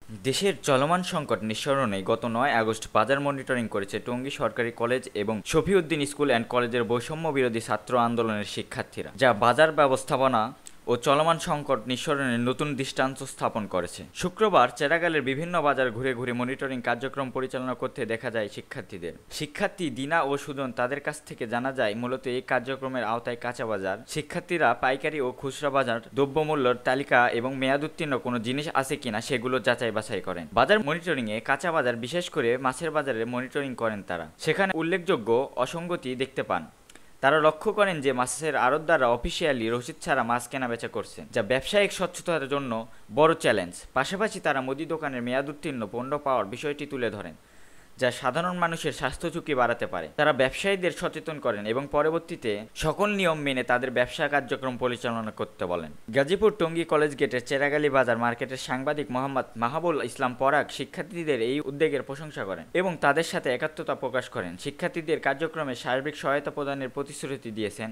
দেশের চলমান সংকট নিঃসরণে গত ৯ আগস্ট বাজার মনিটরিং করেছে টঙ্গী সরকারি কলেজ এবং শফিউদ্দিন স্কুল অ্যান্ড কলেজের বৈষম্য বিরোধী ছাত্র আন্দোলনের শিক্ষার্থীরা, যা বাজার ব্যবস্থাপনা ও চলমান সংকট নিঃসরণের নতুন দৃষ্টান্ত স্থাপন করেছে। শুক্রবার চেরাগালের বিভিন্ন বাজার ঘুরে ঘুরে মনিটরিং কার্যক্রম পরিচালনা করতে দেখা যায় শিক্ষার্থীদের। শিক্ষার্থী দিনা ও সুজন তাদের কাছ থেকে জানা যায়, মূলত এই কার্যক্রমের আওতায় কাঁচা বাজার, শিক্ষার্থীরা পাইকারি ও খুচরা বাজার দ্রব্যমূল্যের তালিকা এবং মেয়াদোত্তীর্ণ কোনো জিনিস আছে কিনা সেগুলো যাচাই বাছাই করেন। বাজার মনিটরিংয়ে কাঁচা বাজার, বিশেষ করে মাছের বাজারে মনিটরিং করেন তারা। সেখানে উল্লেখযোগ্য অসঙ্গতি দেখতে পান। তারা লক্ষ্য করেন যে মাছের আড়তদাররা অফিসিয়ালি রসিদ ছাড়া মাছ কেনাবেচা করছে, যা ব্যবসায়িক স্বচ্ছতার জন্য বড় চ্যালেঞ্জ। পাশাপাশি তারা মুদি দোকানের মেয়াদোত্তীর্ণ পণ্য পাওয়ার বিষয়টি তুলে ধরেন, যা সাধারণ মানুষের স্বাস্থ্য ঝুঁকি বাড়াতে পারে। তারা ব্যবসায়ীদের সচেতন করেন এবং পরবর্তীতে সকল নিয়ম মেনে তাদের ব্যবসা কার্যক্রম পরিচালনা করতে বলেন। গাজীপুর টঙ্গী কলেজ গেটের চেরাগালী বাজার মার্কেটের সাংবাদিক মোহাম্মদ মাহাবুল ইসলাম পরাগ শিক্ষার্থীদের এই উদ্যোগের প্রশংসা করেন এবং তাদের সাথে একাত্মতা প্রকাশ করেন। শিক্ষার্থীদের কার্যক্রমে সার্বিক সহায়তা প্রদানের প্রতিশ্রুতি দিয়েছেন।